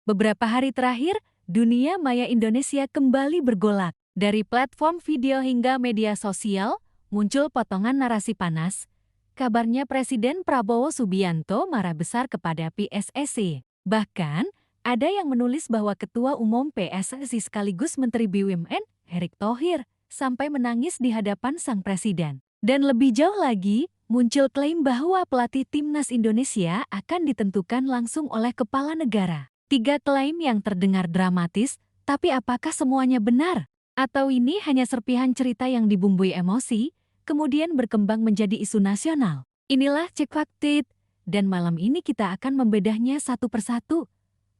Beberapa hari terakhir, dunia maya Indonesia kembali bergolak. Dari platform video hingga media sosial, muncul potongan narasi panas. Kabarnya Presiden Prabowo Subianto marah besar kepada PSSI. Bahkan, ada yang menulis bahwa Ketua Umum PSSI sekaligus Menteri BUMN, Erick Thohir, sampai menangis di hadapan sang presiden. Dan lebih jauh lagi, muncul klaim bahwa pelatih timnas Indonesia akan ditentukan langsung oleh kepala negara. 3 klaim yang terdengar dramatis, tapi apakah semuanya benar? Atau ini hanya serpihan cerita yang dibumbui emosi, kemudian berkembang menjadi isu nasional? Inilah Cek Fakta, dan malam ini kita akan membedahnya satu persatu.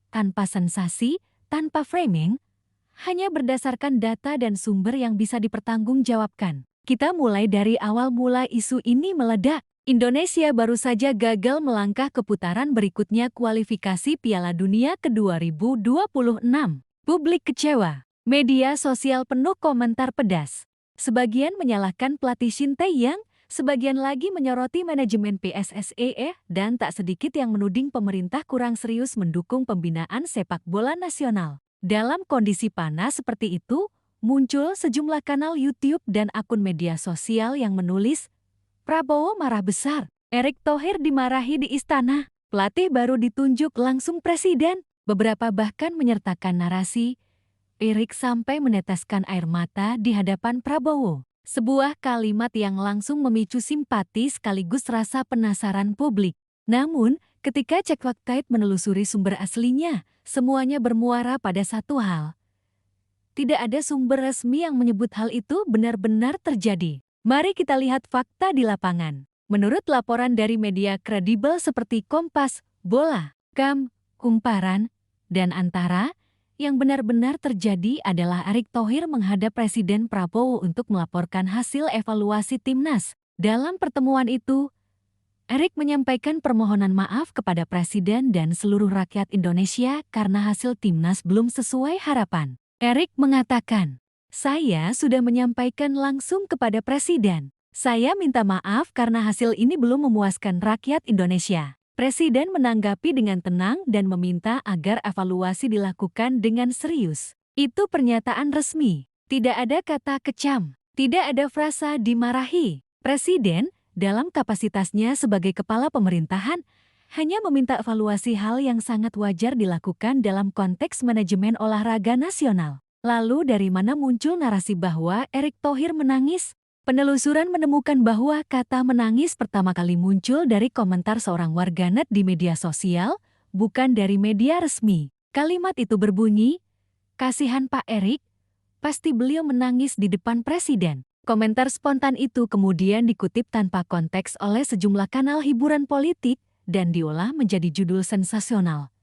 Tanpa sensasi, tanpa framing, hanya berdasarkan data dan sumber yang bisa dipertanggungjawabkan. Kita mulai dari awal mula isu ini meledak. Indonesia baru saja gagal melangkah ke putaran berikutnya kualifikasi Piala Dunia ke-2026. Publik kecewa. Media sosial penuh komentar pedas. Sebagian menyalahkan pelatih Shin Tae-yong, sebagian lagi menyoroti manajemen PSSI, dan tak sedikit yang menuding pemerintah kurang serius mendukung pembinaan sepak bola nasional. Dalam kondisi panas seperti itu, muncul sejumlah kanal YouTube dan akun media sosial yang menulis, Prabowo marah besar, Erick Thohir dimarahi di istana, pelatih baru ditunjuk langsung presiden. Beberapa bahkan menyertakan narasi, Erick sampai meneteskan air mata di hadapan Prabowo. Sebuah kalimat yang langsung memicu simpati sekaligus rasa penasaran publik. Namun, ketika Cek Fakta menelusuri sumber aslinya, semuanya bermuara pada satu hal. Tidak ada sumber resmi yang menyebut hal itu benar-benar terjadi. Mari kita lihat fakta di lapangan. Menurut laporan dari media kredibel seperti Kompas, Bola, KAM, Kumparan, dan Antara, yang benar-benar terjadi adalah Erick Thohir menghadap Presiden Prabowo untuk melaporkan hasil evaluasi timnas. Dalam pertemuan itu, Erick menyampaikan permohonan maaf kepada Presiden dan seluruh rakyat Indonesia karena hasil timnas belum sesuai harapan. Erick mengatakan, saya sudah menyampaikan langsung kepada Presiden. Saya minta maaf karena hasil ini belum memuaskan rakyat Indonesia. Presiden menanggapi dengan tenang dan meminta agar evaluasi dilakukan dengan serius. Itu pernyataan resmi. Tidak ada kata kecam. Tidak ada frasa dimarahi. Presiden, dalam kapasitasnya sebagai kepala pemerintahan, hanya meminta evaluasi hal yang sangat wajar dilakukan dalam konteks manajemen olahraga nasional. Lalu dari mana muncul narasi bahwa Erick Thohir menangis? Penelusuran menemukan bahwa kata menangis pertama kali muncul dari komentar seorang warganet di media sosial, bukan dari media resmi. Kalimat itu berbunyi, "Kasihan Pak Erick, pasti beliau menangis di depan Presiden." Komentar spontan itu kemudian dikutip tanpa konteks oleh sejumlah kanal hiburan politik dan diolah menjadi judul sensasional.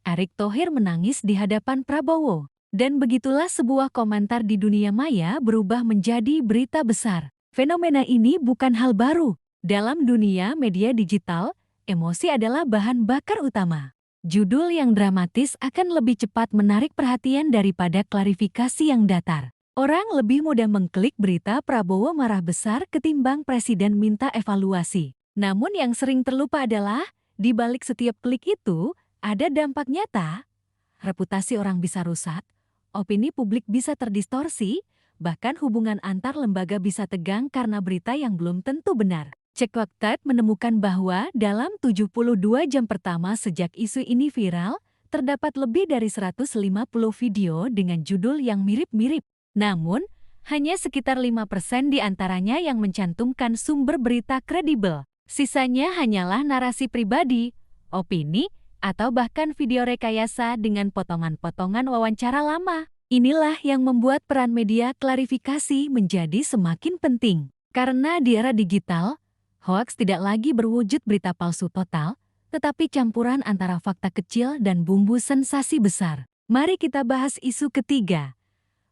Erick Thohir menangis di hadapan Prabowo. Dan begitulah sebuah komentar di dunia maya berubah menjadi berita besar. Fenomena ini bukan hal baru. Dalam dunia media digital, emosi adalah bahan bakar utama. Judul yang dramatis akan lebih cepat menarik perhatian daripada klarifikasi yang datar. Orang lebih mudah mengklik berita Prabowo marah besar ketimbang Presiden minta evaluasi. Namun yang sering terlupa adalah, di balik setiap klik itu, ada dampak nyata. Reputasi orang bisa rusak, opini publik bisa terdistorsi, bahkan hubungan antar lembaga bisa tegang karena berita yang belum tentu benar. Cek Fakta menemukan bahwa dalam 72 jam pertama sejak isu ini viral, terdapat lebih dari 150 video dengan judul yang mirip-mirip. Namun, hanya sekitar 5% di antaranya yang mencantumkan sumber berita kredibel. Sisanya hanyalah narasi pribadi, opini, atau bahkan video rekayasa dengan potongan-potongan wawancara lama. Inilah yang membuat peran media klarifikasi menjadi semakin penting. Karena di era digital, hoaks tidak lagi berwujud berita palsu total, tetapi campuran antara fakta kecil dan bumbu sensasi besar. Mari kita bahas isu ketiga.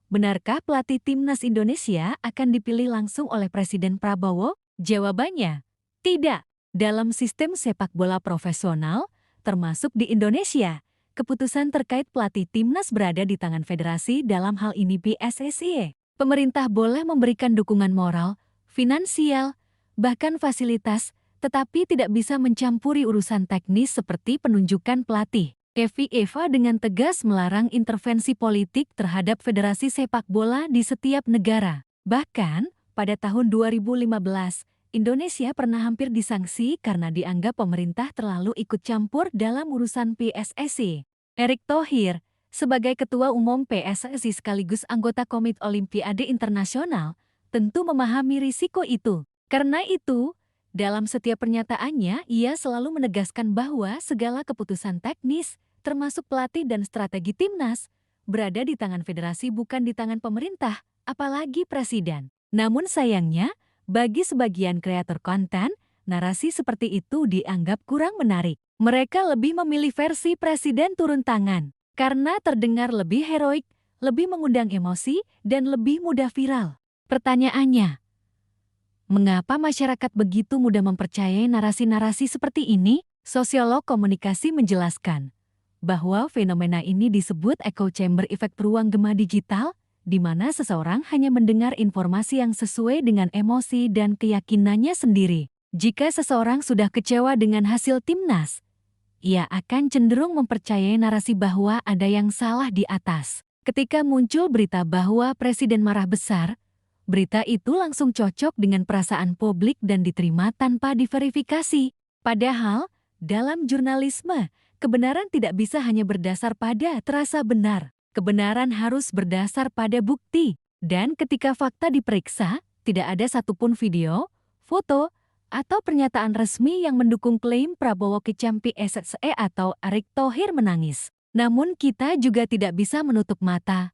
Benarkah pelatih timnas Indonesia akan dipilih langsung oleh Presiden Prabowo? Jawabannya, tidak. Dalam sistem sepak bola profesional, termasuk di Indonesia, keputusan terkait pelatih timnas berada di tangan federasi, dalam hal ini PSSI. Pemerintah boleh memberikan dukungan moral, finansial, bahkan fasilitas, tetapi tidak bisa mencampuri urusan teknis seperti penunjukan pelatih. Kevi Eva dengan tegas melarang intervensi politik terhadap federasi sepak bola di setiap negara. Bahkan, pada tahun 2015, Indonesia pernah hampir disanksi karena dianggap pemerintah terlalu ikut campur dalam urusan PSSI. Erick Thohir, sebagai Ketua Umum PSSI sekaligus anggota Komite Olimpiade Internasional, tentu memahami risiko itu. Karena itu, dalam setiap pernyataannya, ia selalu menegaskan bahwa segala keputusan teknis, termasuk pelatih dan strategi timnas, berada di tangan federasi bukan di tangan pemerintah, apalagi presiden. Namun sayangnya, bagi sebagian kreator konten, narasi seperti itu dianggap kurang menarik. Mereka lebih memilih versi presiden turun tangan, karena terdengar lebih heroik, lebih mengundang emosi, dan lebih mudah viral. Pertanyaannya, mengapa masyarakat begitu mudah mempercayai narasi-narasi seperti ini? Sosiolog komunikasi menjelaskan bahwa fenomena ini disebut echo chamber effect ruang gema digital, di mana seseorang hanya mendengar informasi yang sesuai dengan emosi dan keyakinannya sendiri. Jika seseorang sudah kecewa dengan hasil timnas, ia akan cenderung mempercayai narasi bahwa ada yang salah di atas. Ketika muncul berita bahwa presiden marah besar, berita itu langsung cocok dengan perasaan publik dan diterima tanpa diverifikasi. Padahal, dalam jurnalisme, kebenaran tidak bisa hanya berdasar pada terasa benar. Kebenaran harus berdasar pada bukti. Dan ketika fakta diperiksa, tidak ada satupun video, foto, atau pernyataan resmi yang mendukung klaim Prabowo kecam PSSI atau Erick Thohir menangis. Namun kita juga tidak bisa menutup mata.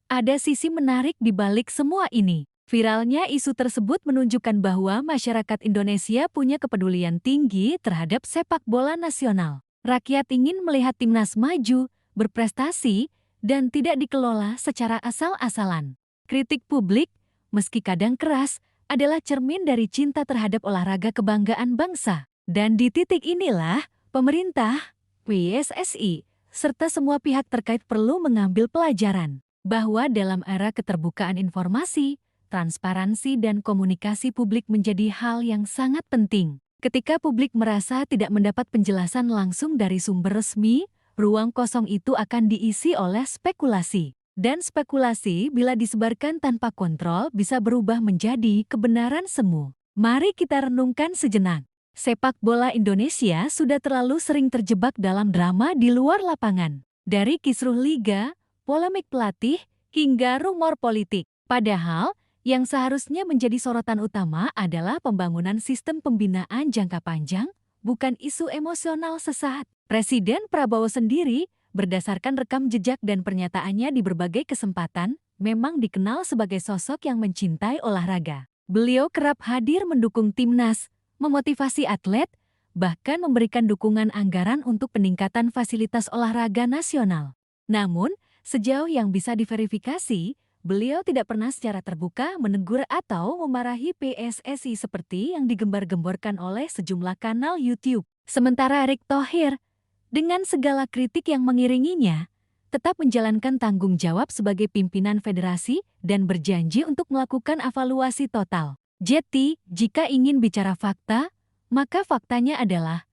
Ada sisi menarik di balik semua ini. Viralnya isu tersebut menunjukkan bahwa masyarakat Indonesia punya kepedulian tinggi terhadap sepak bola nasional. Rakyat ingin melihat timnas maju, berprestasi, dan tidak dikelola secara asal-asalan. Kritik publik, meski kadang keras, adalah cermin dari cinta terhadap olahraga kebanggaan bangsa. Dan di titik inilah, pemerintah, PSSI, serta semua pihak terkait perlu mengambil pelajaran bahwa dalam era keterbukaan informasi, transparansi dan komunikasi publik menjadi hal yang sangat penting. Ketika publik merasa tidak mendapat penjelasan langsung dari sumber resmi, ruang kosong itu akan diisi oleh spekulasi. Dan spekulasi bila disebarkan tanpa kontrol bisa berubah menjadi kebenaran semu. Mari kita renungkan sejenak. Sepak bola Indonesia sudah terlalu sering terjebak dalam drama di luar lapangan. Dari kisruh liga, polemik pelatih, hingga rumor politik. Padahal, yang seharusnya menjadi sorotan utama adalah pembangunan sistem pembinaan jangka panjang, bukan isu emosional sesaat. Presiden Prabowo sendiri, berdasarkan rekam jejak dan pernyataannya di berbagai kesempatan, memang dikenal sebagai sosok yang mencintai olahraga. Beliau kerap hadir mendukung timnas, memotivasi atlet, bahkan memberikan dukungan anggaran untuk peningkatan fasilitas olahraga nasional. Namun, sejauh yang bisa diverifikasi, beliau tidak pernah secara terbuka menegur atau memarahi PSSI seperti yang digembar-gemborkan oleh sejumlah kanal YouTube. Sementara Erick Thohir, dengan segala kritik yang mengiringinya, tetap menjalankan tanggung jawab sebagai pimpinan federasi dan berjanji untuk melakukan evaluasi total. Jadi, jika ingin bicara fakta, maka faktanya adalah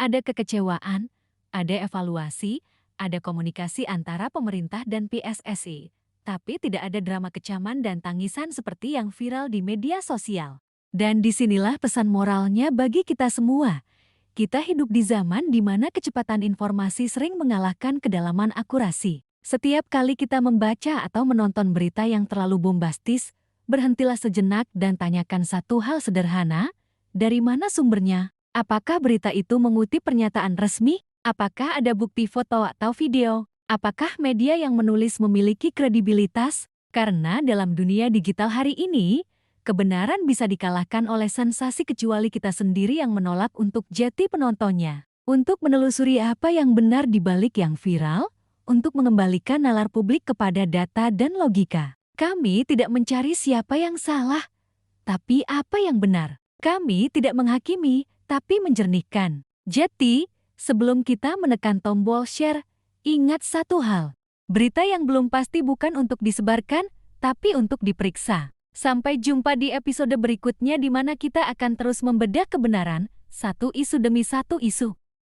ada kekecewaan, ada evaluasi, ada komunikasi antara pemerintah dan PSSI. Tapi tidak ada drama kecaman dan tangisan seperti yang viral di media sosial. Dan disinilah pesan moralnya bagi kita semua. Kita hidup di zaman di mana kecepatan informasi sering mengalahkan kedalaman akurasi. Setiap kali kita membaca atau menonton berita yang terlalu bombastis, berhentilah sejenak dan tanyakan satu hal sederhana, dari mana sumbernya? Apakah berita itu mengutip pernyataan resmi? Apakah ada bukti foto atau video? Apakah media yang menulis memiliki kredibilitas? Karena dalam dunia digital hari ini, kebenaran bisa dikalahkan oleh sensasi kecuali kita sendiri yang menolak untuk jadi penontonnya. Untuk menelusuri apa yang benar di balik yang viral, untuk mengembalikan nalar publik kepada data dan logika. Kami tidak mencari siapa yang salah, tapi apa yang benar. Kami tidak menghakimi, tapi menjernihkan. Jadi, sebelum kita menekan tombol share, ingat satu hal. Berita yang belum pasti bukan untuk disebarkan, tapi untuk diperiksa. Sampai jumpa di episode berikutnya di mana kita akan terus membedah kebenaran, satu isu demi satu isu.